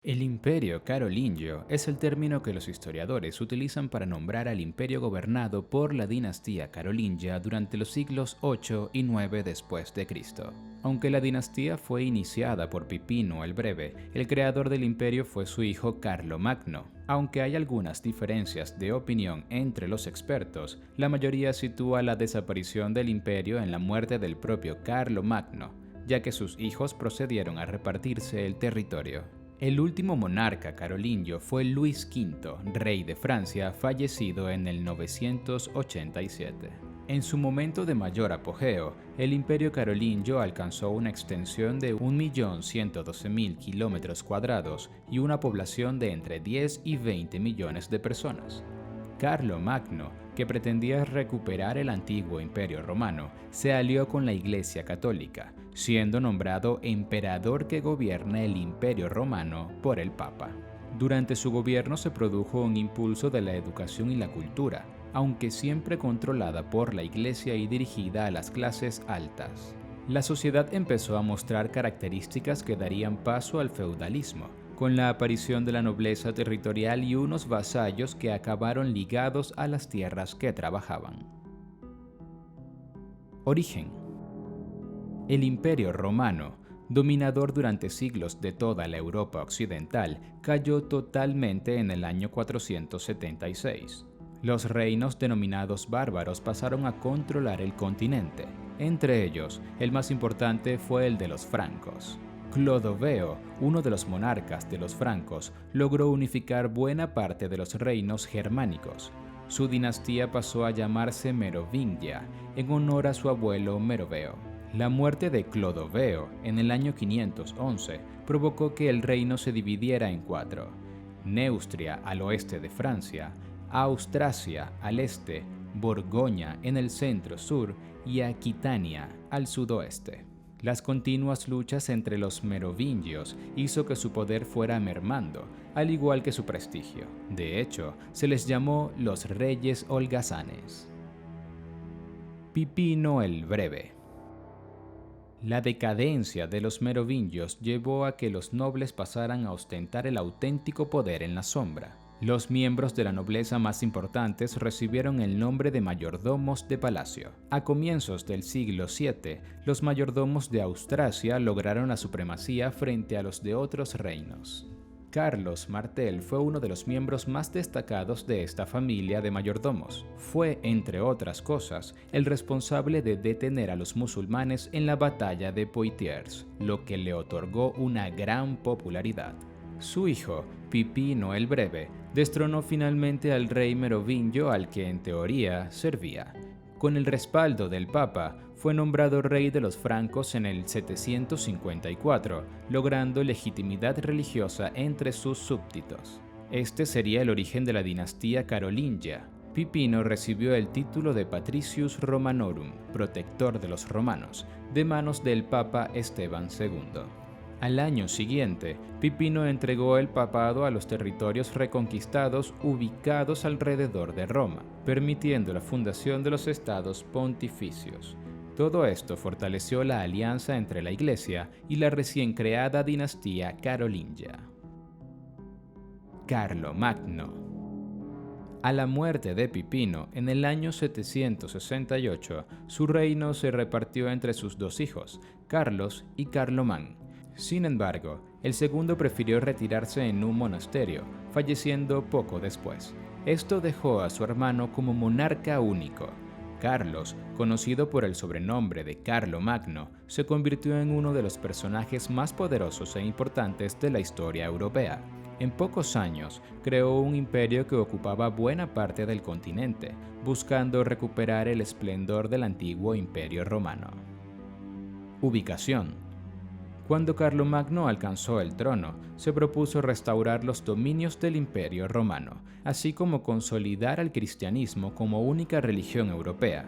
El Imperio Carolingio es el término que los historiadores utilizan para nombrar al imperio gobernado por la dinastía carolingia durante los siglos 8 y 9 después de Cristo. Aunque la dinastía fue iniciada por Pipino el Breve, el creador del imperio fue su hijo Carlomagno. Aunque hay algunas diferencias de opinión entre los expertos, la mayoría sitúa la desaparición del imperio en la muerte del propio Carlomagno, ya que sus hijos procedieron a repartirse el territorio. El último monarca carolingio fue Luis V, rey de Francia, fallecido en el 987. En su momento de mayor apogeo, el imperio carolingio alcanzó una extensión de 1.112.000 kilómetros cuadrados y una población de entre 10 y 20 millones de personas. Carlomagno, que pretendía recuperar el antiguo imperio romano, se alió con la Iglesia Católica, siendo nombrado emperador que gobierna el imperio romano por el Papa. Durante su gobierno se produjo un impulso de la educación y la cultura, aunque siempre controlada por la Iglesia y dirigida a las clases altas. La sociedad empezó a mostrar características que darían paso al feudalismo, con la aparición de la nobleza territorial y unos vasallos que acabaron ligados a las tierras que trabajaban. Origen. El Imperio Romano, dominador durante siglos de toda la Europa occidental, cayó totalmente en el año 476. Los reinos denominados bárbaros pasaron a controlar el continente. Entre ellos, el más importante fue el de los francos. Clodoveo, uno de los monarcas de los francos, logró unificar buena parte de los reinos germánicos. Su dinastía pasó a llamarse Merovingia, en honor a su abuelo Meroveo. La muerte de Clodoveo en el año 511 provocó que el reino se dividiera en cuatro: Neustria al oeste de Francia, Austrasia al este, Borgoña en el centro-sur y Aquitania al sudoeste. Las continuas luchas entre los merovingios hizo que su poder fuera mermando, al igual que su prestigio. De hecho, se les llamó los reyes holgazanes. Pipino el Breve. La decadencia de los merovingios llevó a que los nobles pasaran a ostentar el auténtico poder en la sombra. Los miembros de la nobleza más importantes recibieron el nombre de mayordomos de palacio. A comienzos del siglo VII, los mayordomos de Austrasia lograron la supremacía frente a los de otros reinos. Carlos Martel fue uno de los miembros más destacados de esta familia de mayordomos. Fue, entre otras cosas, el responsable de detener a los musulmanes en la batalla de Poitiers, lo que le otorgó una gran popularidad. Su hijo, Pipino el Breve, destronó finalmente al rey merovingio al que en teoría servía. Con el respaldo del Papa, fue nombrado rey de los francos en el 754, logrando legitimidad religiosa entre sus súbditos. Este sería el origen de la dinastía carolingia. Pipino recibió el título de Patricius Romanorum, protector de los romanos, de manos del Papa Esteban II. Al año siguiente, Pipino entregó el papado a los territorios reconquistados ubicados alrededor de Roma, permitiendo la fundación de los estados pontificios. Todo esto fortaleció la alianza entre la Iglesia y la recién creada dinastía carolingia. Carlomagno. A la muerte de Pipino en el año 768, su reino se repartió entre sus dos hijos, Carlos y Carlomán. Sin embargo, el segundo prefirió retirarse en un monasterio, falleciendo poco después. Esto dejó a su hermano como monarca único. Carlos, conocido por el sobrenombre de Carlomagno, se convirtió en uno de los personajes más poderosos e importantes de la historia europea. En pocos años, creó un imperio que ocupaba buena parte del continente, buscando recuperar el esplendor del antiguo imperio romano. Ubicación. Cuando Carlomagno alcanzó el trono, se propuso restaurar los dominios del Imperio Romano, así como consolidar al cristianismo como única religión europea.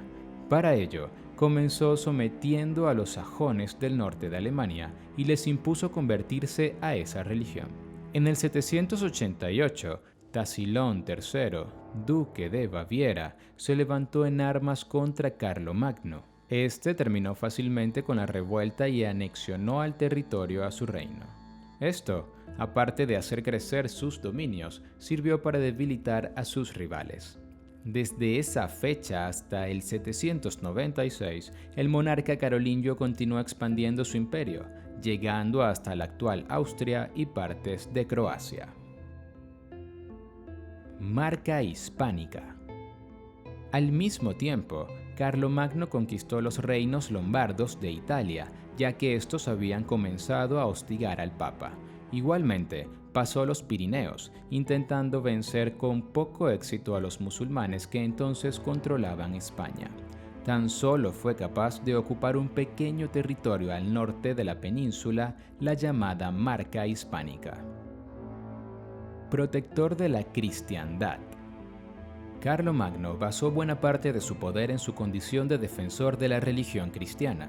Para ello, comenzó sometiendo a los sajones del norte de Alemania y les impuso convertirse a esa religión. En el 788, Tasilón III, duque de Baviera, se levantó en armas contra Carlomagno. Este terminó fácilmente con la revuelta y anexionó al territorio a su reino. Esto aparte de hacer crecer sus dominios, sirvió para debilitar a sus rivales. Desde esa fecha hasta el 796, el monarca carolingio continuó expandiendo su imperio, llegando hasta la actual Austria y partes de Croacia. Marca hispánica. Al mismo tiempo, Carlomagno conquistó los reinos lombardos de Italia, ya que estos habían comenzado a hostigar al Papa. Igualmente, pasó los Pirineos, intentando vencer con poco éxito a los musulmanes que entonces controlaban España. Tan solo fue capaz de ocupar un pequeño territorio al norte de la península, la llamada Marca hispánica. Protector de la cristiandad. Carlomagno basó buena parte de su poder en su condición de defensor de la religión cristiana.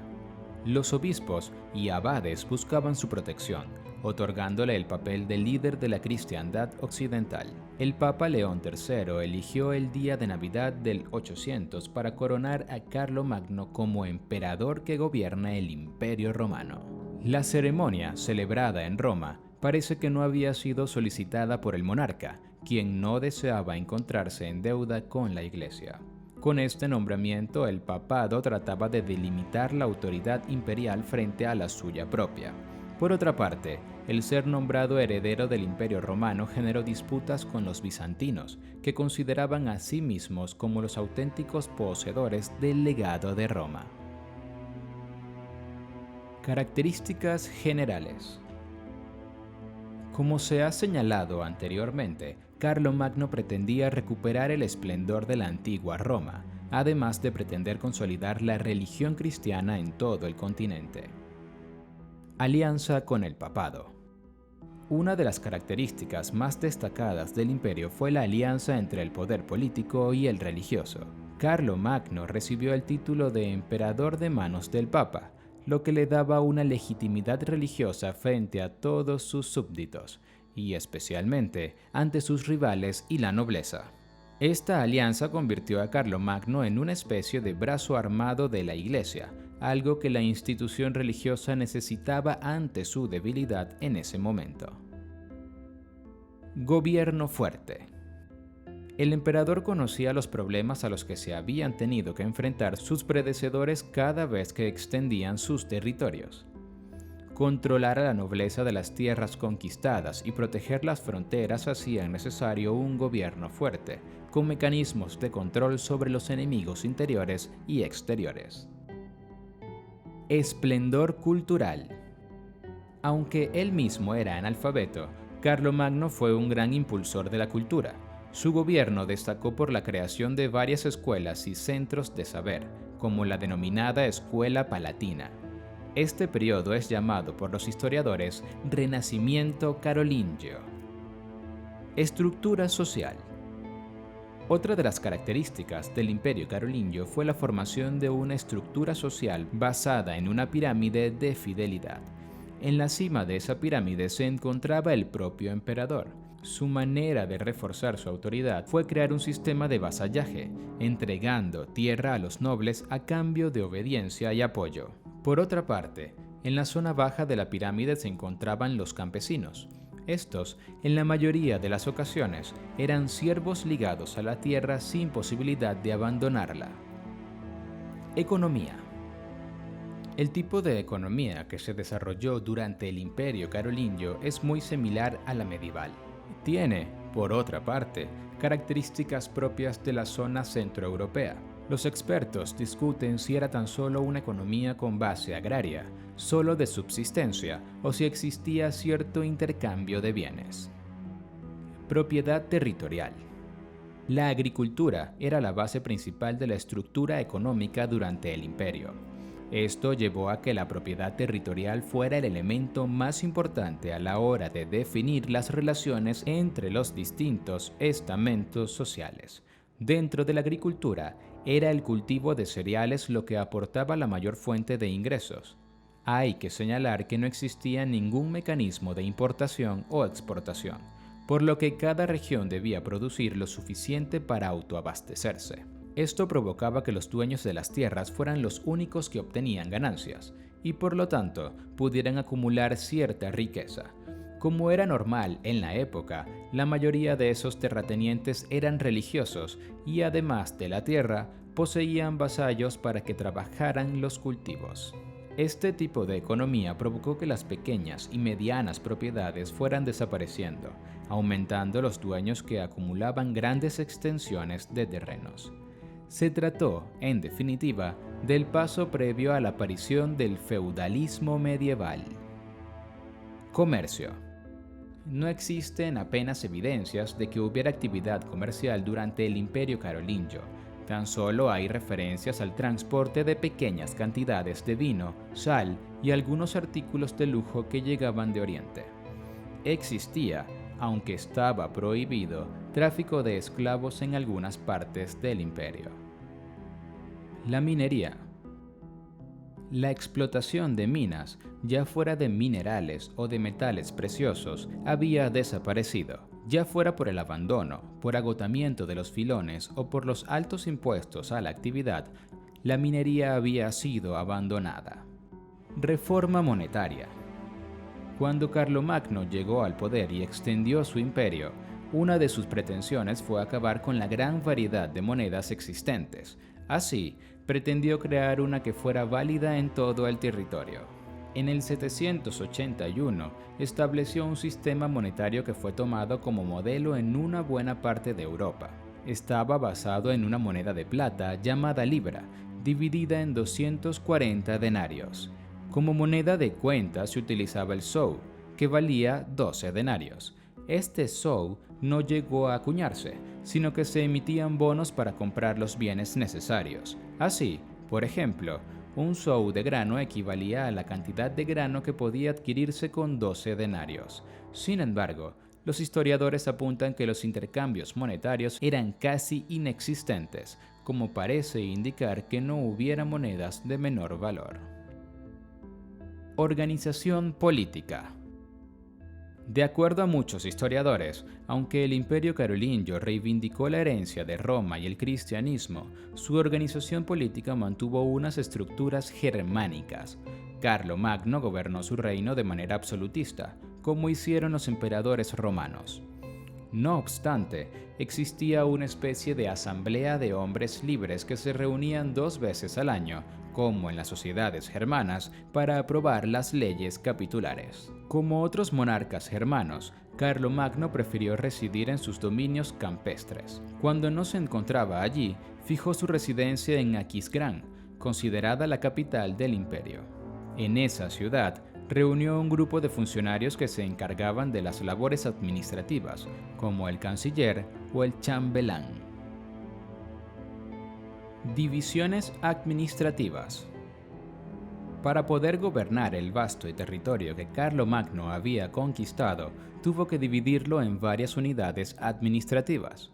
Los obispos y abades buscaban su protección, otorgándole el papel de líder de la cristiandad occidental. El Papa León III eligió el día de Navidad del 800 para coronar a Carlomagno como emperador que gobierna el Imperio Romano. La ceremonia, celebrada en Roma, parece que no había sido solicitada por el monarca, quien no deseaba encontrarse en deuda con la Iglesia. Con este nombramiento, el papado trataba de delimitar la autoridad imperial frente a la suya propia. Por otra parte, el ser nombrado heredero del Imperio Romano generó disputas con los bizantinos, que consideraban a sí mismos como los auténticos poseedores del legado de Roma. Características generales. Como se ha señalado anteriormente, Carlomagno pretendía recuperar el esplendor de la antigua Roma, además de pretender consolidar la religión cristiana en todo el continente. Alianza con el papado. Una de las características más destacadas del imperio fue la alianza entre el poder político y el religioso. Carlomagno recibió el título de emperador de manos del Papa, lo que le daba una legitimidad religiosa frente a todos sus súbditos, y especialmente ante sus rivales y la nobleza. Esta alianza convirtió a Carlomagno en una especie de brazo armado de la Iglesia, algo que la institución religiosa necesitaba ante su debilidad en ese momento. Gobierno fuerte. El emperador conocía los problemas a los que se habían tenido que enfrentar sus predecesores cada vez que extendían sus territorios. Controlar a la nobleza de las tierras conquistadas y proteger las fronteras hacían necesario un gobierno fuerte, con mecanismos de control sobre los enemigos interiores y exteriores. Esplendor cultural. Aunque él mismo era analfabeto, Carlomagno fue un gran impulsor de la cultura. Su gobierno destacó por la creación de varias escuelas y centros de saber, como la denominada Escuela Palatina. Este periodo es llamado por los historiadores Renacimiento carolingio. Estructura social. Otra de las características del Imperio carolingio fue la formación de una estructura social basada en una pirámide de fidelidad. En la cima de esa pirámide se encontraba el propio emperador. Su manera de reforzar su autoridad fue crear un sistema de vasallaje, entregando tierra a los nobles a cambio de obediencia y apoyo. Por otra parte, en la zona baja de la pirámide se encontraban los campesinos. Estos, en la mayoría de las ocasiones, eran siervos ligados a la tierra sin posibilidad de abandonarla. Economía. El tipo de economía que se desarrolló durante el Imperio carolingio es muy similar a la medieval. Tiene, por otra parte, características propias de la zona centroeuropea. Los expertos discuten si era tan solo una economía con base agraria, solo de subsistencia, o si existía cierto intercambio de bienes. Propiedad territorial. La agricultura era la base principal de la estructura económica durante el imperio. Esto llevó a que la propiedad territorial fuera el elemento más importante a la hora de definir las relaciones entre los distintos estamentos sociales. Dentro de la agricultura, era el cultivo de cereales lo que aportaba la mayor fuente de ingresos. Hay que señalar que no existía ningún mecanismo de importación o exportación, por lo que cada región debía producir lo suficiente para autoabastecerse. Esto provocaba que los dueños de las tierras fueran los únicos que obtenían ganancias y por lo tanto pudieran acumular cierta riqueza. Como era normal en la época, la mayoría de esos terratenientes eran religiosos y además de la tierra, poseían vasallos para que trabajaran los cultivos. Este tipo de economía provocó que las pequeñas y medianas propiedades fueran desapareciendo, aumentando los dueños que acumulaban grandes extensiones de terrenos. Se trató, en definitiva, del paso previo a la aparición del feudalismo medieval. Comercio. No existen apenas evidencias de que hubiera actividad comercial durante el Imperio Carolingio. Tan solo hay referencias al transporte de pequeñas cantidades de vino, sal y algunos artículos de lujo que llegaban de Oriente. Existía, aunque estaba prohibido, tráfico de esclavos en algunas partes del imperio. La minería. La explotación de minas, ya fuera de minerales o de metales preciosos, había desaparecido, ya fuera por el abandono, por agotamiento de los filones o por los altos impuestos a la actividad. La minería había sido abandonada. Reforma monetaria. Cuando Carlomagno llegó al poder y extendió su imperio, una de sus pretensiones fue acabar con la gran variedad de monedas existentes. Así, pretendió crear una que fuera válida en todo el territorio. En el 781 estableció un sistema monetario que fue tomado como modelo en una buena parte de Europa. Estaba basado en una moneda de plata llamada libra, dividida en 240 denarios. Como moneda de cuenta se utilizaba el sou, que valía 12 denarios. Este sou no llegó a acuñarse, sino que se emitían bonos para comprar los bienes necesarios. Así, por ejemplo, un sou de grano equivalía a la cantidad de grano que podía adquirirse con 12 denarios. Sin embargo, los historiadores apuntan que los intercambios monetarios eran casi inexistentes, como parece indicar que no hubiera monedas de menor valor. Organización política. De acuerdo a muchos historiadores, aunque el Imperio Carolingio reivindicó la herencia de Roma y el cristianismo, su organización política mantuvo unas estructuras germánicas. Carlomagno gobernó su reino de manera absolutista, como hicieron los emperadores romanos. No obstante, existía una especie de asamblea de hombres libres que se reunían 2 veces al año, como en las sociedades germanas, para aprobar las leyes capitulares. Como otros monarcas germanos, Carlomagno prefirió residir en sus dominios campestres. Cuando no se encontraba allí, fijó su residencia en Aquisgrán, considerada la capital del imperio. En esa ciudad, reunió un grupo de funcionarios que se encargaban de las labores administrativas, como el canciller o el chambelán. Divisiones administrativas. Para poder gobernar el vasto territorio que Carlomagno había conquistado, tuvo que dividirlo en varias unidades administrativas.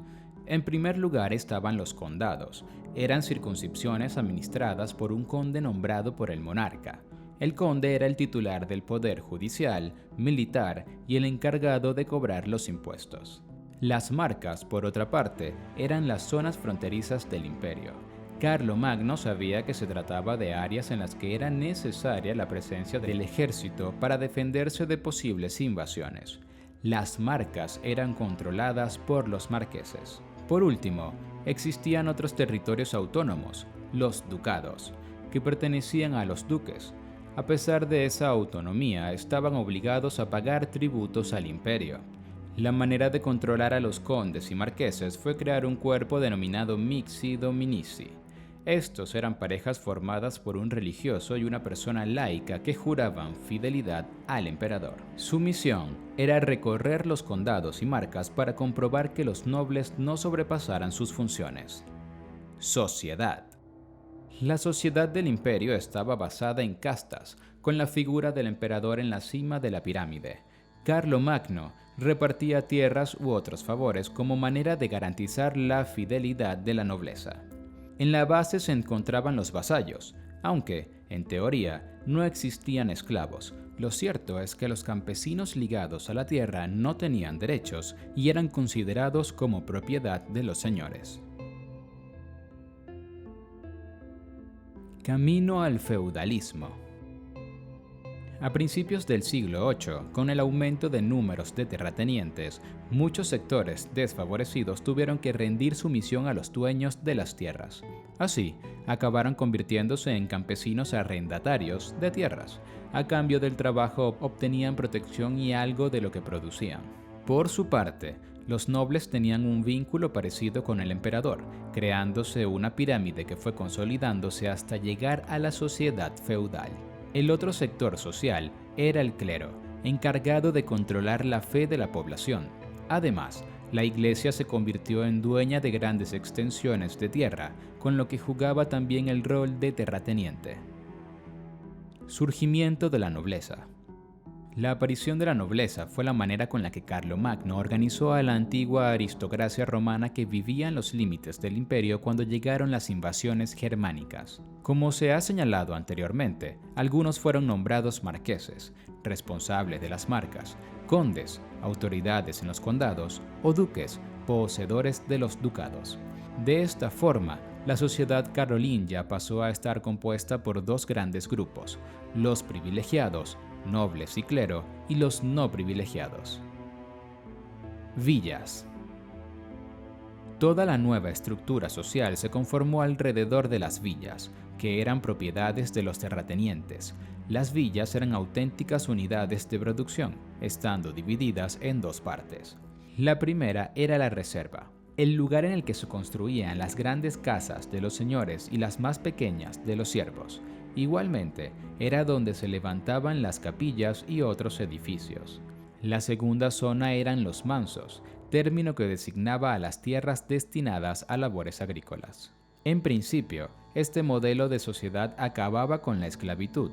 En primer lugar estaban los condados. Eran circunscripciones administradas por un conde nombrado por el monarca. El conde era el titular del poder judicial, militar y el encargado de cobrar los impuestos. Las marcas, por otra parte, eran las zonas fronterizas del imperio. Carlomagno sabía que se trataba de áreas en las que era necesaria la presencia del ejército para defenderse de posibles invasiones. Las marcas eran controladas por los marqueses. Por último, existían otros territorios autónomos, los ducados, que pertenecían a los duques. A pesar de esa autonomía, estaban obligados a pagar tributos al imperio. La manera de controlar a los condes y marqueses fue crear un cuerpo denominado mixi dominici. Estos eran parejas formadas por un religioso y una persona laica que juraban fidelidad al emperador. Su misión era recorrer los condados y marcas para comprobar que los nobles no sobrepasaran sus funciones. Sociedad. La sociedad del imperio estaba basada en castas, con la figura del emperador en la cima de la pirámide. Carlomagno repartía tierras u otros favores como manera de garantizar la fidelidad de la nobleza. En la base se encontraban los vasallos, aunque, en teoría, no existían esclavos. Lo cierto es que los campesinos ligados a la tierra no tenían derechos y eran considerados como propiedad de los señores. Camino al feudalismo. A principios del siglo VIII, con el aumento de números de terratenientes, muchos sectores desfavorecidos tuvieron que rendir sumisión a los dueños de las tierras. Así, acabaron convirtiéndose en campesinos arrendatarios de tierras. A cambio del trabajo obtenían protección y algo de lo que producían. Por su parte, los nobles tenían un vínculo parecido con el emperador, creándose una pirámide que fue consolidándose hasta llegar a la sociedad feudal. El otro sector social era el clero, encargado de controlar la fe de la población. Además, la iglesia se convirtió en dueña de grandes extensiones de tierra, con lo que jugaba también el rol de terrateniente. Surgimiento de la nobleza. La aparición de la nobleza fue la manera con la que Carlomagno organizó a la antigua aristocracia romana que vivía en los límites del imperio cuando llegaron las invasiones germánicas. Como se ha señalado anteriormente, algunos fueron nombrados marqueses, responsables de las marcas, condes, autoridades en los condados, o duques, poseedores de los ducados. De esta forma, la sociedad carolingia pasó a estar compuesta por dos grandes grupos: los privilegiados, nobles y clero, y los no privilegiados. Villas. Toda la nueva estructura social se conformó alrededor de las villas, que eran propiedades de los terratenientes. Las villas eran auténticas unidades de producción, estando divididas en dos partes. La primera era la reserva, el lugar en el que se construían las grandes casas de los señores y las más pequeñas de los siervos. Igualmente, era donde se levantaban las capillas y otros edificios. La segunda zona eran los mansos, término que designaba a las tierras destinadas a labores agrícolas. En principio, este modelo de sociedad acababa con la esclavitud.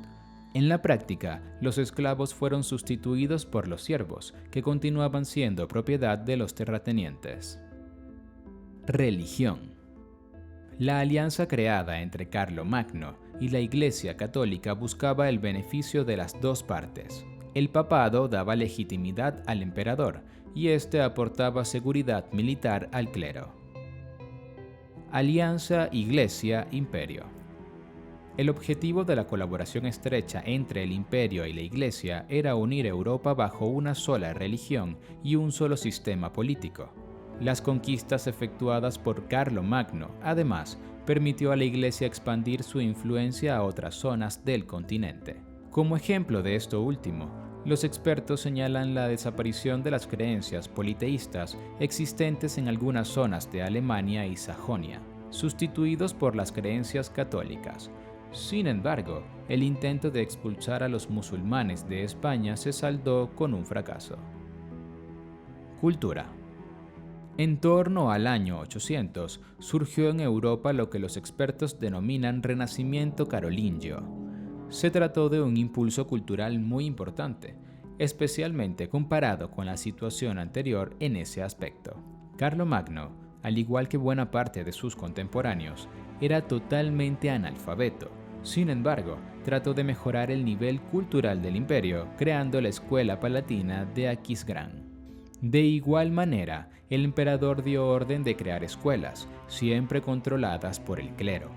En la práctica, los esclavos fueron sustituidos por los siervos, que continuaban siendo propiedad de los terratenientes. Religión. La alianza creada entre Carlomagno y la Iglesia Católica buscaba el beneficio de las dos partes. El papado daba legitimidad al emperador y éste aportaba seguridad militar al clero. Alianza Iglesia-Imperio. El objetivo de la colaboración estrecha entre el imperio y la Iglesia era unir Europa bajo una sola religión y un solo sistema político. Las conquistas efectuadas por Carlomagno, además, permitió a la Iglesia expandir su influencia a otras zonas del continente. Como ejemplo de esto último, los expertos señalan la desaparición de las creencias politeístas existentes en algunas zonas de Alemania y Sajonia, sustituidos por las creencias católicas. Sin embargo, el intento de expulsar a los musulmanes de España se saldó con un fracaso. Cultura. En torno al año 800, surgió en Europa lo que los expertos denominan Renacimiento carolingio. Se trató de un impulso cultural muy importante, especialmente comparado con la situación anterior en ese aspecto. Carlomagno, al igual que buena parte de sus contemporáneos, era totalmente analfabeto. Sin embargo, trató de mejorar el nivel cultural del imperio, creando la Escuela Palatina de Aquisgrán. De igual manera, el emperador dio orden de crear escuelas, siempre controladas por el clero.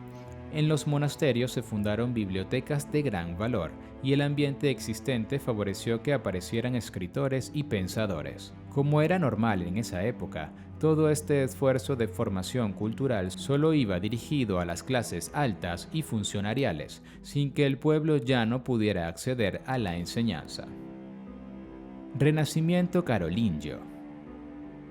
En los monasterios se fundaron bibliotecas de gran valor y el ambiente existente favoreció que aparecieran escritores y pensadores. Como era normal en esa época, todo este esfuerzo de formación cultural solo iba dirigido a las clases altas y funcionariales, sin que el pueblo llano pudiera acceder a la enseñanza. Renacimiento carolingio.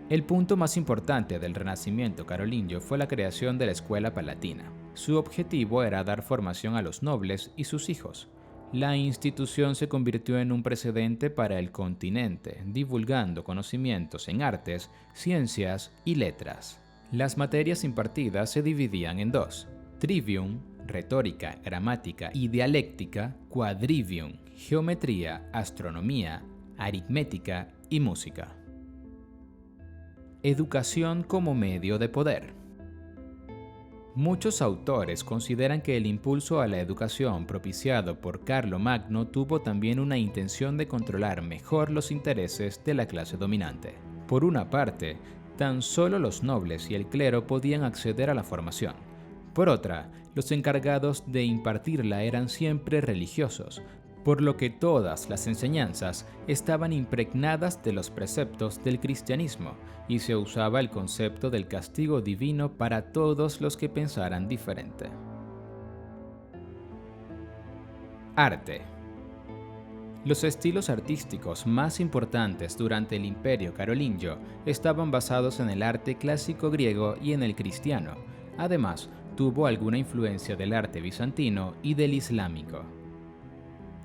El punto más importante del Renacimiento carolingio fue la creación de la Escuela Palatina. Su objetivo era dar formación a los nobles y sus hijos. La institución se convirtió en un precedente para el continente, divulgando conocimientos en artes, ciencias y letras. Las materias impartidas se dividían en dos: trivium, retórica, gramática y dialéctica; quadrivium, geometría, astronomía, aritmética y música. Educación como medio de poder. Muchos autores consideran que el impulso a la educación propiciado por Carlomagno tuvo también una intención de controlar mejor los intereses de la clase dominante. Por una parte, tan solo los nobles y el clero podían acceder a la formación. Por otra, los encargados de impartirla eran siempre religiosos, por lo que todas las enseñanzas estaban impregnadas de los preceptos del cristianismo y se usaba el concepto del castigo divino para todos los que pensaran diferente. Arte. Los estilos artísticos más importantes durante el Imperio Carolingio estaban basados en el arte clásico griego y en el cristiano. Además, tuvo alguna influencia del arte bizantino y del islámico.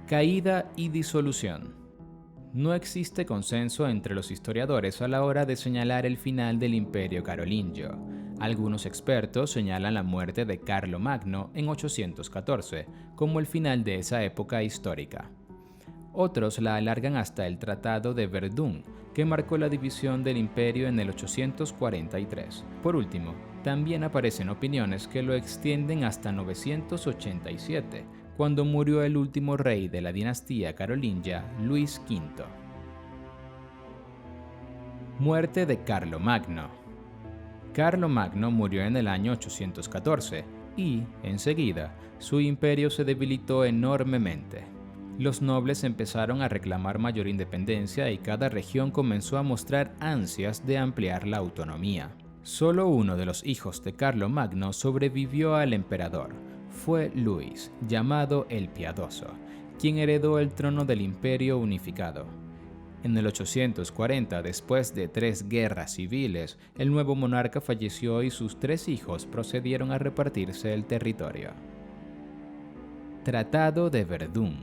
Caída y disolución. No existe consenso entre los historiadores a la hora de señalar el final del Imperio Carolingio. Algunos expertos señalan la muerte de Carlomagno en 814 como el final de esa época histórica. Otros la alargan hasta el Tratado de Verdún, que marcó la división del imperio en el 843. Por último, también aparecen opiniones que lo extienden hasta 987, cuando murió el último rey de la dinastía carolingia, Luis V. Muerte de Carlomagno. Carlomagno murió en el año 814 y, enseguida, su imperio se debilitó enormemente. Los nobles empezaron a reclamar mayor independencia y cada región comenzó a mostrar ansias de ampliar la autonomía. Solo uno de los hijos de Carlomagno sobrevivió al emperador. Fue Luis, llamado el Piadoso, quien heredó el trono del imperio unificado. En el 840, después de 3 guerras civiles, el nuevo monarca falleció y sus 3 hijos procedieron a repartirse el territorio. Tratado de Verdún.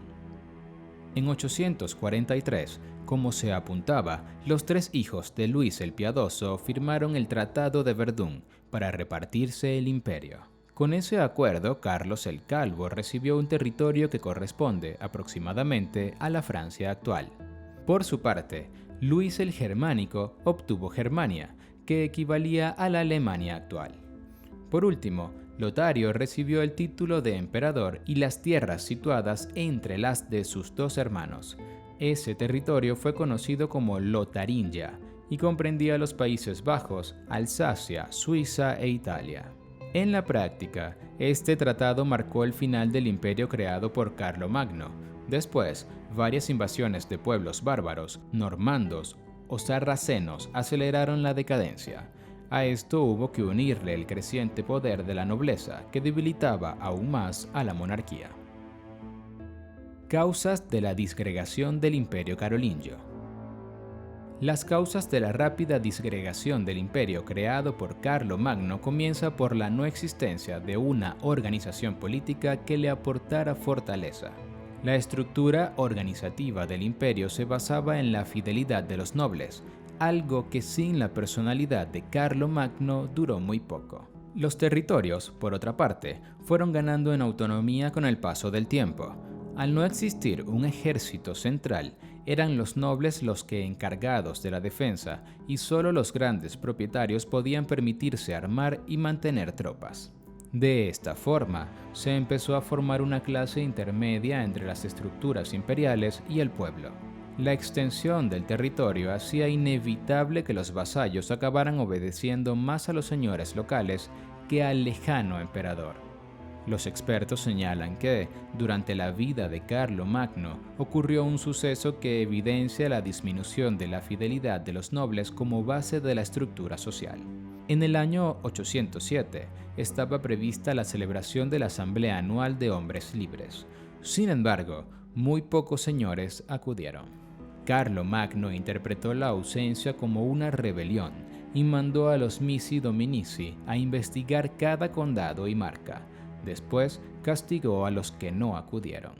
En 843, como se apuntaba, los 3 hijos de Luis el Piadoso firmaron el Tratado de Verdún para repartirse el imperio. Con ese acuerdo, Carlos el Calvo recibió un territorio que corresponde aproximadamente a la Francia actual. Por su parte, Luis el Germánico obtuvo Germania, que equivalía a la Alemania actual. Por último, Lotario recibió el título de emperador y las tierras situadas entre las de sus 2 hermanos. Ese territorio fue conocido como Lotaringia y comprendía los Países Bajos, Alsacia, Suiza e Italia. En la práctica, este tratado marcó el final del imperio creado por Carlomagno. Después, varias invasiones de pueblos bárbaros, normandos o sarracenos aceleraron la decadencia. A esto hubo que unirle el creciente poder de la nobleza, que debilitaba aún más a la monarquía. Causas de la disgregación del Imperio Carolingio. Las causas de la rápida disgregación del imperio creado por Carlomagno comienza por la no existencia de una organización política que le aportara fortaleza. La estructura organizativa del imperio se basaba en la fidelidad de los nobles, algo que sin la personalidad de Carlomagno duró muy poco. Los territorios, por otra parte, fueron ganando en autonomía con el paso del tiempo. Al no existir un ejército central, eran los nobles los que encargados de la defensa y solo los grandes propietarios podían permitirse armar y mantener tropas. De esta forma, se empezó a formar una clase intermedia entre las estructuras imperiales y el pueblo. La extensión del territorio hacía inevitable que los vasallos acabaran obedeciendo más a los señores locales que al lejano emperador. Los expertos señalan que, durante la vida de Carlomagno, ocurrió un suceso que evidencia la disminución de la fidelidad de los nobles como base de la estructura social. En el año 807 estaba prevista la celebración de la Asamblea Anual de Hombres Libres. Sin embargo, muy pocos señores acudieron. Carlomagno interpretó la ausencia como una rebelión y mandó a los Missi Dominici a investigar cada condado y marca. Después castigó a los que no acudieron.